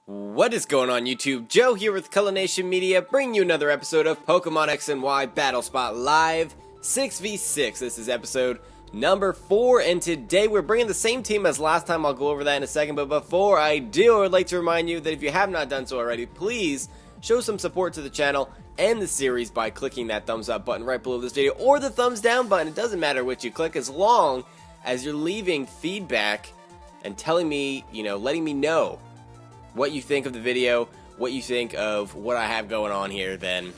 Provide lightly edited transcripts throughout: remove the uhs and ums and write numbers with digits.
What is going on YouTube? Joe here with Color Nation Media, bringing you another episode of Pokemon X and Y Battle Spot Live 6v6. This is episode number 4, and today we're bringing the same team as last time. I'll go over that in a second, but before I do, I would like to remind you that if you have not done so already, please show some support to the channel and the series by clicking that thumbs up button right below this video, or the thumbs down button. It doesn't matter which you click, as long as you're leaving feedback and telling me, letting me know what you think of the video, what you think of what I have going on here, then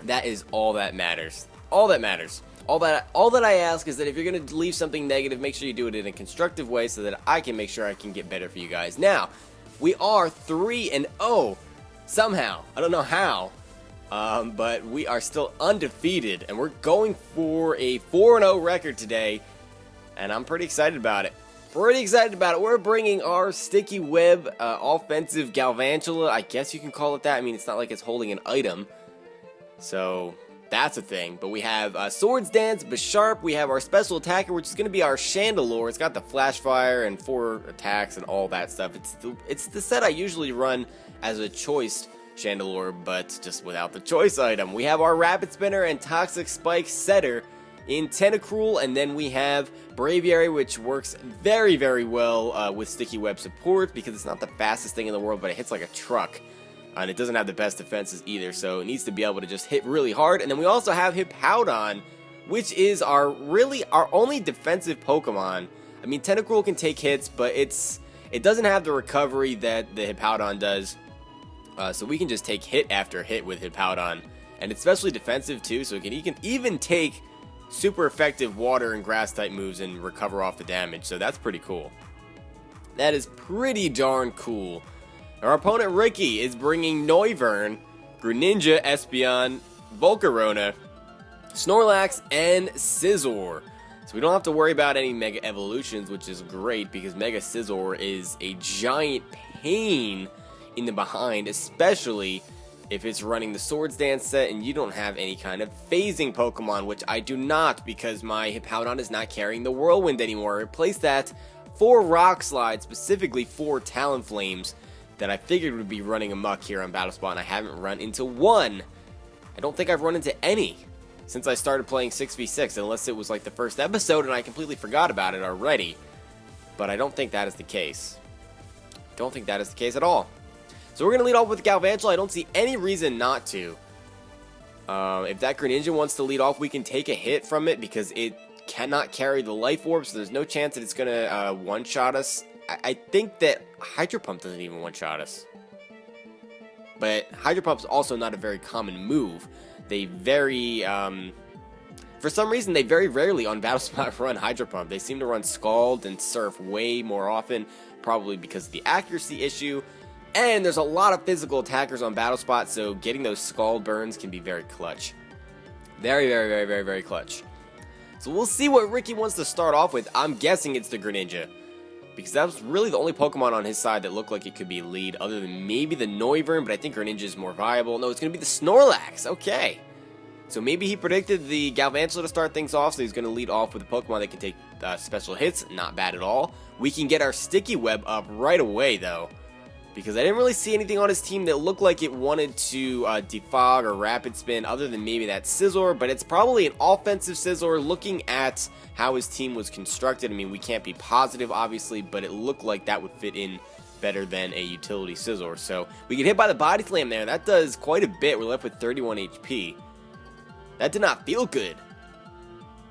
that is all that matters. All that matters. All that I ask is that if you're going to leave something negative, make sure you do it in a constructive way so that I can make sure I can get better for you guys. Now, we are 3-0 somehow. I don't know how, but we are still undefeated, and we're going for a 4-0 record today, and I'm pretty excited about it. We're bringing our Sticky Web offensive Galvantula. I guess you can call it that. I mean, it's not like it's holding an item, so that's a thing. But we have Swords Dance, Bisharp. We have our special attacker, which is going to be our Chandelure. It's got the Flash Fire and 4 attacks and all that stuff. It's the set I usually run as a choice Chandelure, but just without the choice item. We have our Rapid Spinner and Toxic Spike Setter in Tentacruel, and then we have Braviary, which works very, very well with Sticky Web support, because it's not the fastest thing in the world, but it hits like a truck, and it doesn't have the best defenses either, so it needs to be able to just hit really hard. And then we also have Hippowdon, which is our only defensive Pokemon. I mean, Tentacruel can take hits, but it doesn't have the recovery that the Hippowdon does, so we can just take hit after hit with Hippowdon, and it's especially defensive too, so he can even take super effective water and grass type moves and recover off the damage, so that's pretty cool. That is pretty darn cool. Our opponent Ricky is bringing Noivern, Greninja, Espeon, Volcarona, Snorlax, and Scizor. So we don't have to worry about any Mega Evolutions, which is great, because Mega Scizor is a giant pain in the behind, especially if it's running the Swords Dance set and you don't have any kind of phasing Pokemon, which I do not, because my Hippowdon is not carrying the Whirlwind anymore. I replaced that for Rock Slide, specifically for Talonflames, that I figured would be running amok here on Battle Spot, and I haven't run into one. I don't think I've run into any since I started playing 6v6, unless it was like the first episode and I completely forgot about it already. But I don't think that is the case. Don't think that is the case at all. So we're going to lead off with Galvantula. I don't see any reason not to. If that Greninja wants to lead off, we can take a hit from it, because it cannot carry the Life Orb, so there's no chance that it's going to one-shot us. I think that Hydro Pump doesn't even one-shot us. But Hydro Pump's also not a very common move. They for some reason, they very rarely on Battle Spot run Hydro Pump. They seem to run Scald and Surf way more often, probably because of the accuracy issue. And there's a lot of physical attackers on Battle Spot, so getting those Scald burns can be very clutch. Very, very, very, very, very clutch. So we'll see what Ricky wants to start off with. I'm guessing it's the Greninja, because that was really the only Pokemon on his side that looked like it could be lead, other than maybe the Noivern, but I think Greninja is more viable. No, it's going to be the Snorlax. Okay. So maybe he predicted the Galvantula to start things off, so he's going to lead off with a Pokemon that can take special hits. Not bad at all. We can get our Sticky Web up right away, though, because I didn't really see anything on his team that looked like it wanted to defog or rapid spin, other than maybe that Scizor, but it's probably an offensive Scizor looking at how his team was constructed. I mean, we can't be positive, obviously, but it looked like that would fit in better than a utility Scizor. So we get hit by the Body Slam there. That does quite a bit. We're left with 31 HP. That did not feel good.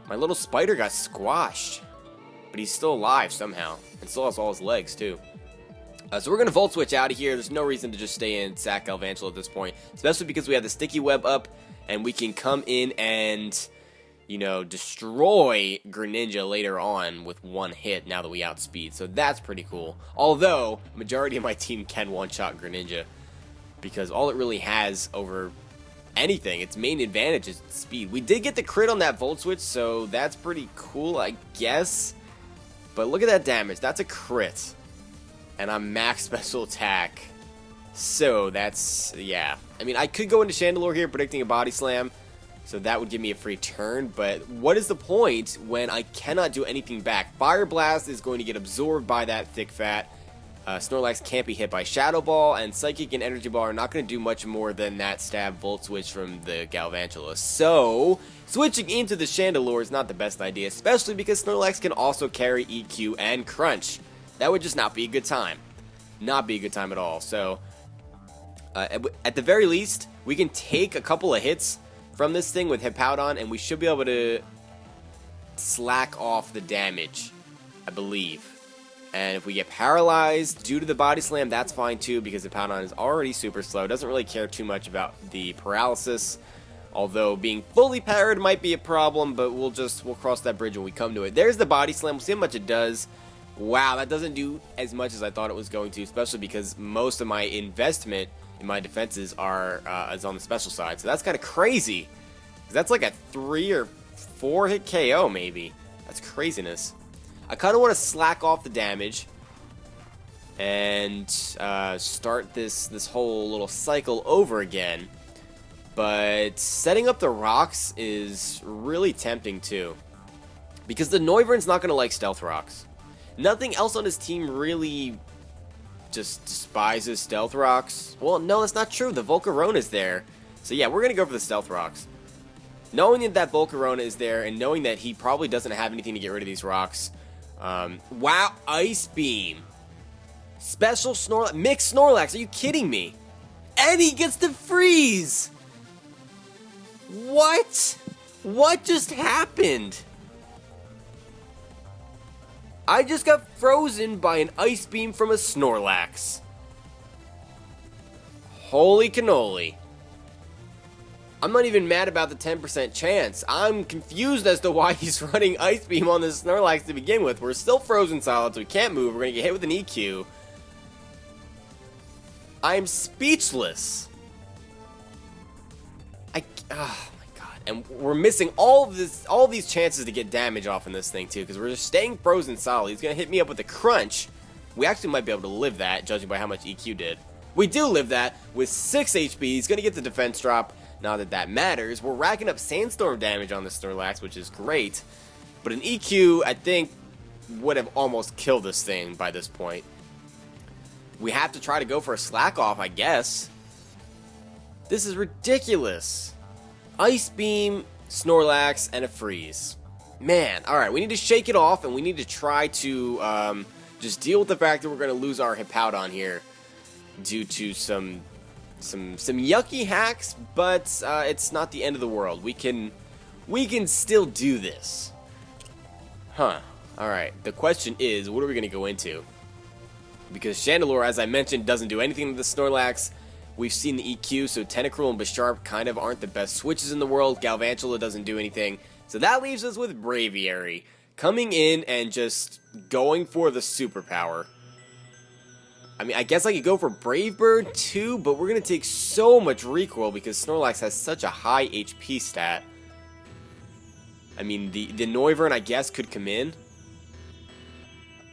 My little spider got squashed, but he's still alive somehow, and still has all his legs, too. So we're going to Volt Switch out of here. There's no reason to just stay in sack Galvantula at this point, especially because we have the Sticky Web up, and we can come in and, destroy Greninja later on with one hit now that we outspeed. So that's pretty cool. Although, majority of my team can one-shot Greninja, because all it really has over anything, its main advantage is speed. We did get the crit on that Volt Switch, so that's pretty cool, I guess. But look at that damage. That's a crit. And I'm max special attack. So that's, yeah. I mean, I could go into Chandelure here predicting a Body Slam, so that would give me a free turn, but what is the point when I cannot do anything back? Fire Blast is going to get absorbed by that Thick Fat, Snorlax can't be hit by Shadow Ball, and Psychic and Energy Ball are not going to do much more than that stab Volt Switch from the Galvantula. So, switching into the Chandelure is not the best idea, especially because Snorlax can also carry EQ and Crunch. That would just not be a good time. Not be a good time at all. So, at the very least, we can take a couple of hits from this thing with Hippowdon, and we should be able to slack off the damage, I believe. And if we get paralyzed due to the Body Slam, that's fine too, because Hippowdon is already super slow. Doesn't really care too much about the paralysis. Although being fully powered might be a problem, but we'll cross that bridge when we come to it. There's the Body Slam. We'll see how much it does. Wow, that doesn't do as much as I thought it was going to, especially because most of my investment in my defenses is on the special side. So that's kind of crazy. That's like a 3 or 4 hit KO maybe. That's craziness. I kind of want to slack off the damage and start this whole little cycle over again. But setting up the rocks is really tempting too, because the Noivern's not going to like Stealth Rocks. Nothing else on his team really just despises Stealth Rocks. Well, no, that's not true. The Volcarona's there. So yeah, we're going to go for the Stealth Rocks. Knowing that Volcarona is there and knowing that he probably doesn't have anything to get rid of these rocks. Wow, Ice Beam. Special Snorlax. Mixed Snorlax, are you kidding me? And he gets to freeze! What? What just happened? I just got frozen by an Ice Beam from a Snorlax. Holy cannoli. I'm not even mad about the 10% chance. I'm confused as to why he's running Ice Beam on this Snorlax to begin with. We're still frozen solid, so we can't move. We're going to get hit with an EQ. I'm speechless. Oh my god. And we're missing all these chances to get damage off in this thing too, because we're just staying frozen solid. He's going to hit me up with a Crunch. We actually might be able to live that, judging by how much EQ did. We do live that with 6 HP. He's going to get the defense drop. Not that matters. We're racking up Sandstorm damage on the Snorlax, which is great. But an EQ, I think, would have almost killed this thing by this point. We have to try to go for a slack off, I guess. This is ridiculous. Ice Beam, Snorlax, and a freeze. Man, alright, we need to shake it off, and we need to try to just deal with the fact that we're going to lose our Hippowdon here due to some yucky hacks, but it's not the end of the world. We can still do this. Huh. Alright, the question is, what are we going to go into? Because Chandelure, as I mentioned, doesn't do anything to the Snorlax. We've seen the EQ, so Tentacruel and Bisharp kind of aren't the best switches in the world. Galvantula doesn't do anything. So that leaves us with Braviary, coming in and just going for the superpower. I mean, I guess I could go for Brave Bird too, but we're going to take so much recoil because Snorlax has such a high HP stat. I mean, the Noivern, I guess, could come in.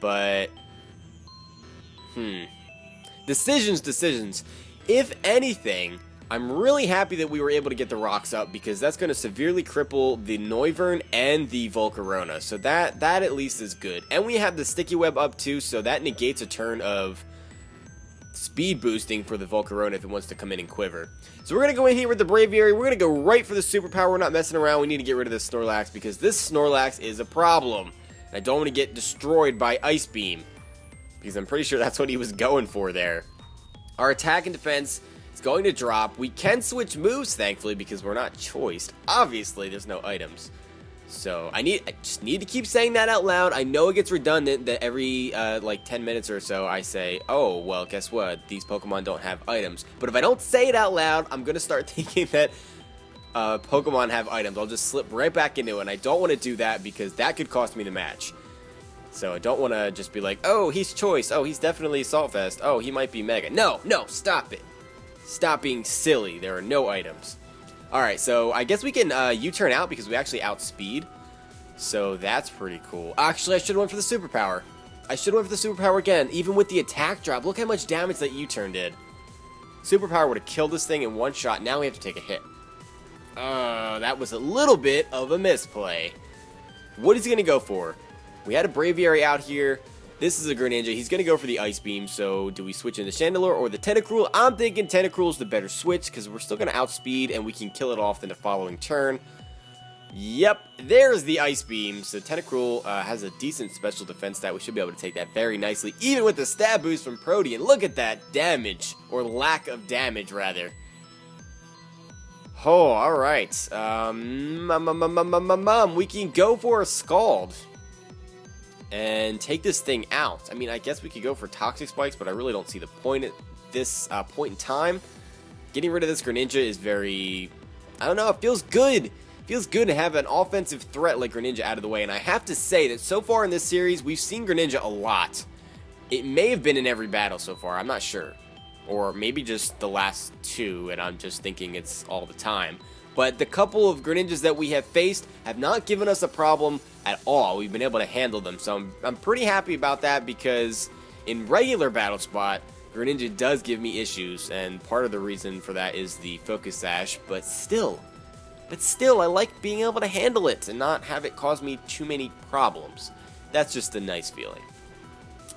But, Decisions. If anything, I'm really happy that we were able to get the rocks up, because that's going to severely cripple the Noivern and the Volcarona. So that at least is good. And we have the Sticky Web up too, so that negates a turn of speed boosting for the Volcarona if it wants to come in and quiver. So we're going to go in here with the Braviary. We're going to go right for the superpower. We're not messing around. We need to get rid of this Snorlax, because this Snorlax is a problem. And I don't want to get destroyed by Ice Beam, because I'm pretty sure that's what he was going for there. Our attack and defense is going to drop. We can switch moves, thankfully, because we're not choiced. Obviously, there's no items. So I just need to keep saying that out loud. I know it gets redundant that every like 10 minutes or so I say, oh, well, guess what? These Pokemon don't have items. But if I don't say it out loud, I'm going to start thinking that Pokemon have items. I'll just slip right back into it, and I don't want to do that because that could cost me the match. So I don't want to just be like, oh, he's choice. Oh, he's definitely Saltfest. Oh, he might be Mega. No, stop it. Stop being silly. There are no items. Alright, so I guess we can U-turn out because we actually outspeed. So that's pretty cool. Actually, I should have went for the superpower. I should have went for the superpower again, even with the attack drop. Look how much damage that U-turn did. Superpower would have killed this thing in one shot. Now we have to take a hit. That was a little bit of a misplay. What is he going to go for? We had a Braviary out here. This is a Greninja. He's going to go for the Ice Beam, so do we switch into Chandelure or the Tentacruel? I'm thinking Tentacruel is the better switch because we're still going to outspeed and we can kill it off in the following turn. Yep, there's the Ice Beam. So Tentacruel has a decent special defense stat. We should be able to take that very nicely, even with the stab boost from Protean. Look at that damage, or lack of damage, rather. Oh, alright. We can go for a Scald and take this thing out. I mean, I guess we could go for Toxic Spikes, but I really don't see the point at this point in time. Getting rid of this Greninja is very... I don't know, it feels good. It feels good to have an offensive threat like Greninja out of the way, and I have to say that so far in this series, we've seen Greninja a lot. It may have been in every battle so far, I'm not sure. Or maybe just the last two, and I'm just thinking it's all the time. But the couple of Greninjas that we have faced have not given us a problem at all. We've been able to handle them, so I'm pretty happy about that, because in regular Battle Spot, Greninja does give me issues, and part of the reason for that is the Focus Sash, but still, I like being able to handle it and not have it cause me too many problems. That's just a nice feeling.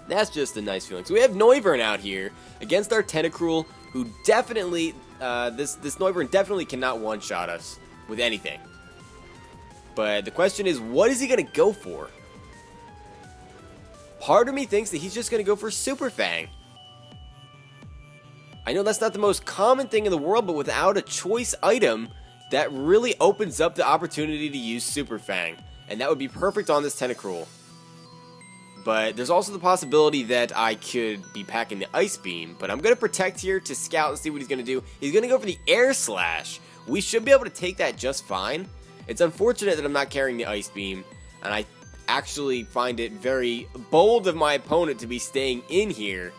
That's just a nice feeling. So we have Noivern out here against our Tentacruel, who definitely, this Noivern definitely cannot one-shot us with anything. But the question is, what is he going to go for? Part of me thinks that he's just going to go for Super Fang. I know that's not the most common thing in the world, but without a choice item, that really opens up the opportunity to use Super Fang. And that would be perfect on this Tentacruel. But there's also the possibility that I could be packing the Ice Beam. But I'm going to protect here to scout and see what he's going to do. He's going to go for the Air Slash. We should be able to take that just fine. It's unfortunate that I'm not carrying the Ice Beam. And I actually find it very bold of my opponent to be staying in here.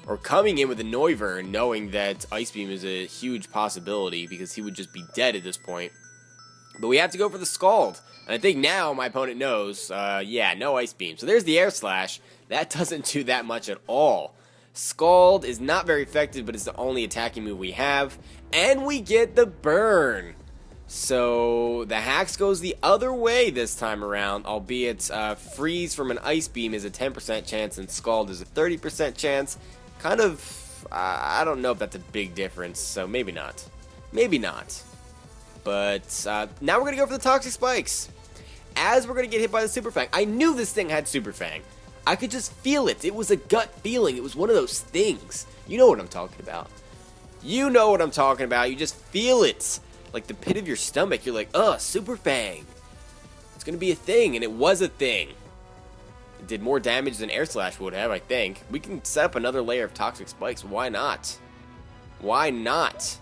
Or coming in with a Noivern, knowing that Ice Beam is a huge possibility. Because he would just be dead at this point. But we have to go for the Scald. And I think now my opponent knows, yeah, no Ice Beam. So there's the Air Slash. That doesn't do that much at all. Scald is not very effective, but it's the only attacking move we have. And we get the Burn. So the Hacks goes the other way this time around, albeit Freeze from an Ice Beam is a 10% chance and Scald is a 30% chance. Kind of, I don't know if that's a big difference, so maybe not. Maybe not. But now we're going to go for the Toxic Spikes. As we're going to get hit by the Super Fang. I knew this thing had Super Fang. I could just feel it. It was a gut feeling. It was one of those things. You know what I'm talking about. You know what I'm talking about. You just feel it. Like the pit of your stomach. You're like, ugh, Super Fang. It's going to be a thing. And it was a thing. It did more damage than Air Slash would have, I think. We can set up another layer of Toxic Spikes. Why not? Why not?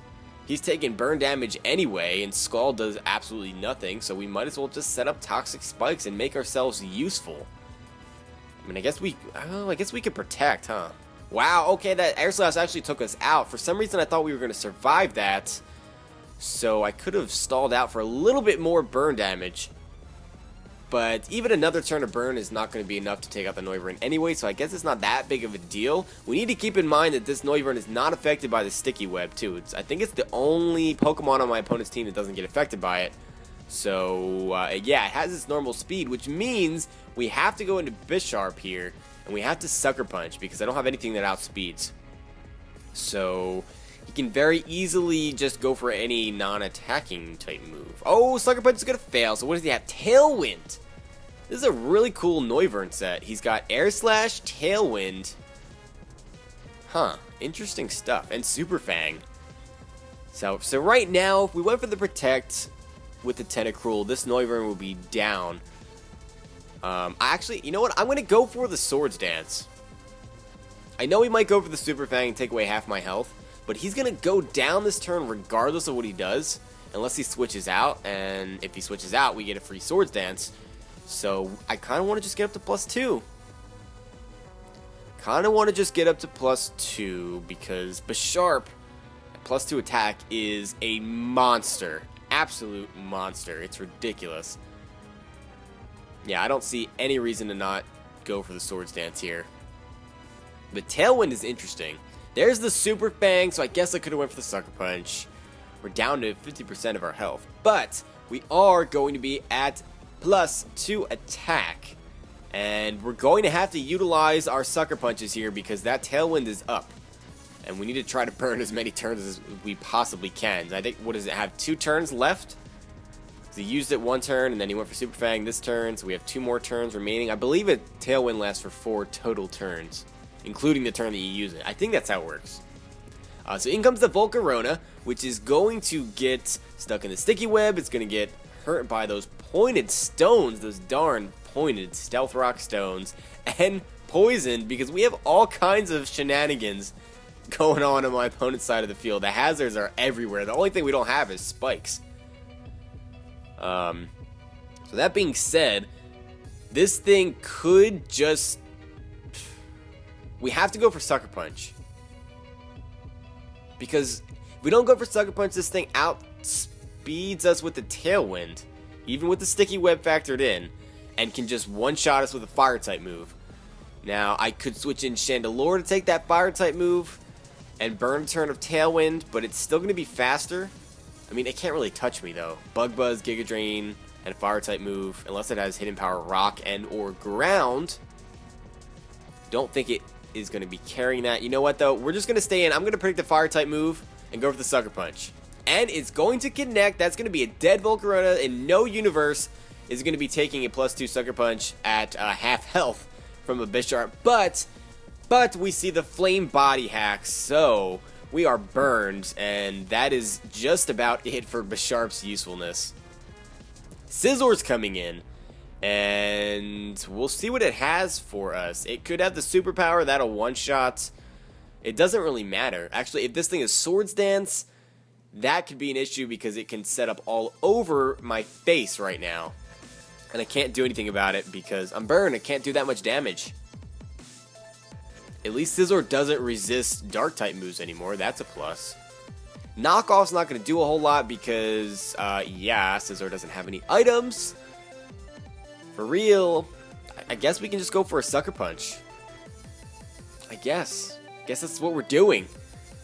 He's taking burn damage anyway, and Scald does absolutely nothing, so we might as well just set up Toxic Spikes and make ourselves useful. I mean, I guess we could protect, huh? Wow, okay, that Air Slash actually took us out. For some reason, I thought we were going to survive that, so I could have stalled out for a little bit more burn damage. But even another turn of burn is not going to be enough to take out the Noivern anyway, so I guess it's not that big of a deal. We need to keep in mind that this Noivern is not affected by the Sticky Web, too. I think it's the only Pokemon on my opponent's team that doesn't get affected by it. So, yeah, it has its normal speed, which means we have to go into Bisharp here, and we have to Sucker Punch, because I don't have anything that outspeeds. So, he can very easily just go for any non-attacking type move. Oh, Sucker Punch is going to fail. So what does he have? Tailwind. This is a really cool Noivern set. He's got Air Slash, Tailwind. Huh. Interesting stuff. And Super Fang. So right now, if we went for the Protect with the Tentacruel, this Noivern will be down. Actually, you know what? I'm going to go for the Swords Dance. I know he might go for the Super Fang and take away half my health. But he's going to go down this turn regardless of what he does, unless he switches out, and if he switches out, we get a free Swords Dance. So I kind of want to just get up to +2. Kind of want to just get up to +2, because Bisharp at +2 attack is a monster. Absolute monster. It's ridiculous. Yeah, I don't see any reason to not go for the Swords Dance here. But Tailwind is interesting. There's the Super Fang, so I guess I could have went for the Sucker Punch. We're down to 50% of our health. But we are going to be at +2 attack. And we're going to have to utilize our sucker punches here because that tailwind is up. And we need to try to burn as many turns as we possibly can. I think, what does it have, 2 turns left? So he used it 1 turn, and then he went for Super Fang this turn, so we have 2 more turns remaining. I believe a tailwind lasts for 4 total turns, including the turn that you use it. I think that's how it works. So in comes the Volcarona, which is going to get stuck in the sticky web. It's going to get hurt by those pointed stones, those darn pointed stealth rock stones, and poisoned because we have all kinds of shenanigans going on my opponent's side of the field. The hazards are everywhere. The only thing we don't have is spikes. So that being said, this thing could just... We have to go for Sucker Punch. Because if we don't go for Sucker Punch, this thing outspeeds us with the Tailwind, even with the Sticky Web factored in, and can just one-shot us with a Fire-type move. Now, I could switch in Chandelure to take that Fire-type move and burn a turn of Tailwind, but it's still going to be faster. I mean, it can't really touch me, though. Bug Buzz, Giga Drain, and a Fire-type move, unless it has Hidden Power Rock and or Ground. Don't think it is going to be carrying that. You know what, though? We're just going to stay in. I'm going to predict the Fire-type move and go for the Sucker Punch. And it's going to connect. That's going to be a dead Volcarona. In no universe is going to be taking a +2 Sucker Punch at half health from a Bisharp. But we see the Flame Body Hack, so we are burned, and that is just about it for Bisharp's usefulness. Scizor's coming in, and we'll see what it has for us. It could have the superpower that'll one-shot. It doesn't really matter. Actually, if this thing is Swords Dance, that could be an issue because it can set up all over my face right now. And I can't do anything about it because I'm burned. I can't do that much damage. At least Scizor doesn't resist Dark-type moves anymore. That's a plus. Knockoff's not going to do a whole lot because, yeah, Scizor doesn't have any items. For real, I guess we can just go for a Sucker Punch. I guess that's what we're doing.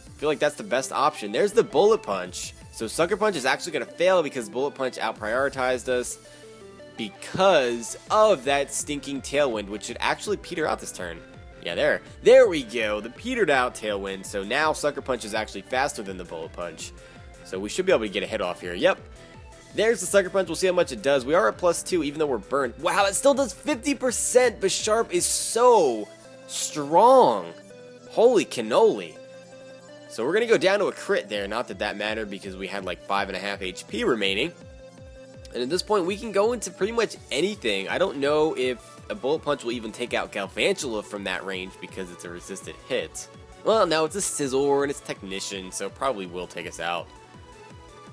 I feel like that's the best option. There's the Bullet Punch. So Sucker Punch is actually going to fail because Bullet Punch out-prioritized us because of that stinking Tailwind, which should actually peter out this turn. Yeah, there we go. The petered out Tailwind. So now Sucker Punch is actually faster than the Bullet Punch. So we should be able to get a hit off here. Yep. There's the Sucker Punch. We'll see how much it does. We are at +2 even though we're burned. Wow, it still does 50%. Bisharp is so strong. Holy cannoli. So we're going to go down to a crit there. Not that that mattered because we had like 5.5 HP remaining. And at this point, we can go into pretty much anything. I don't know if a Bullet Punch will even take out Galvantula from that range because it's a resisted hit. Well, no, it's a Scizor and it's Technician, so it probably will take us out.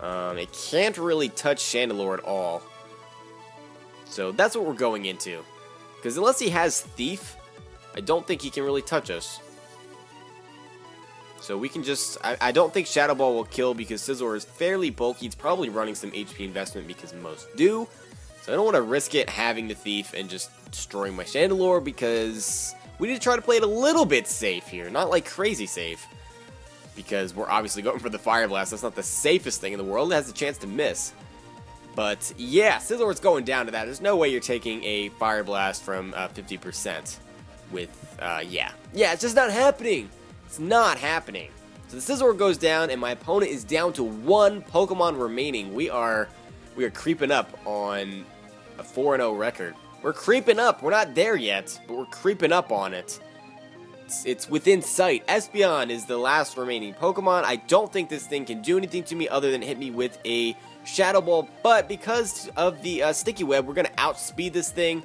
It can't really touch Chandelure at all. So that's what we're going into. Because unless he has Thief, I don't think he can really touch us. So we can just... I don't think Shadow Ball will kill because Scizor is fairly bulky. It's probably running some HP investment because most do. So I don't want to risk it having the Thief and just destroying my Chandelure because we need to try to play it a little bit safe here. Not like crazy safe. Because we're obviously going for the Fire Blast. That's not the safest thing in the world. It has a chance to miss. But yeah, Scizor's going down to that. There's no way you're taking a Fire Blast from 50% with, yeah. Yeah, it's just not happening. It's not happening. So the Scizor goes down, and my opponent is down to 1 Pokemon remaining. We are creeping up on a 4-0 record. We're creeping up. We're not there yet, but we're creeping up on it. It's within sight. Espeon is the last remaining Pokemon. I don't think this thing can do anything to me other than hit me with a Shadow Ball, but because of the Sticky Web, we're going to outspeed this thing,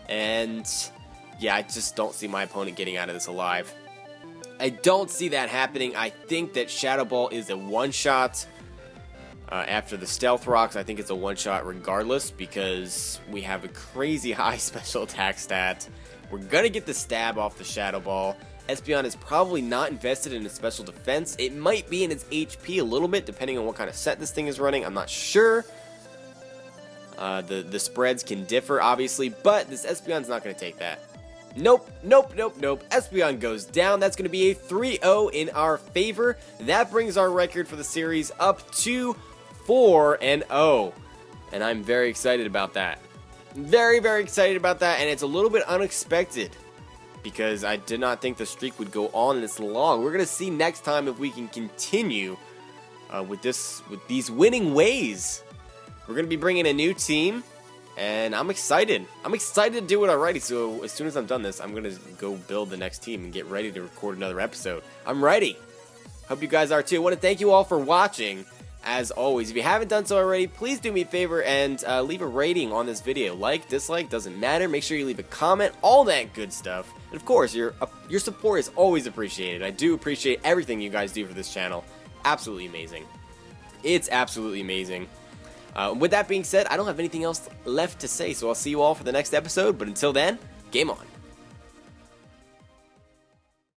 and yeah, I just don't see my opponent getting out of this alive. I don't see that happening. I think that Shadow Ball is a one-shot. After the Stealth Rocks, I think it's a one-shot regardless because we have a crazy high special attack stat. We're going to get the stab off the Shadow Ball. Espeon is probably not invested in its special defense. It might be in its HP a little bit, depending on what kind of set this thing is running. I'm not sure. The spreads can differ, obviously, but this Espeon's not going to take that. Nope. Espeon goes down. That's going to be a 3-0 in our favor. That brings our record for the series up to 4-0. And I'm very excited about that. Very, very excited about that, and it's a little bit unexpected because I did not think the streak would go on this long. We're going to see next time if we can continue with these winning ways. We're going to be bringing a new team, and I'm excited. I'm excited to do it already, so as soon as I'm done this, I'm going to go build the next team and get ready to record another episode. I'm ready. Hope you guys are too. I want to thank you all for watching. As always, if you haven't done so already, please do me a favor and leave a rating on this video. Like, dislike, doesn't matter. Make sure you leave a comment, all that good stuff. And of course, your support is always appreciated. I do appreciate everything you guys do for this channel. Absolutely amazing. It's absolutely amazing. With that being said, I don't have anything else left to say, so I'll see you all for the next episode. But until then, game on.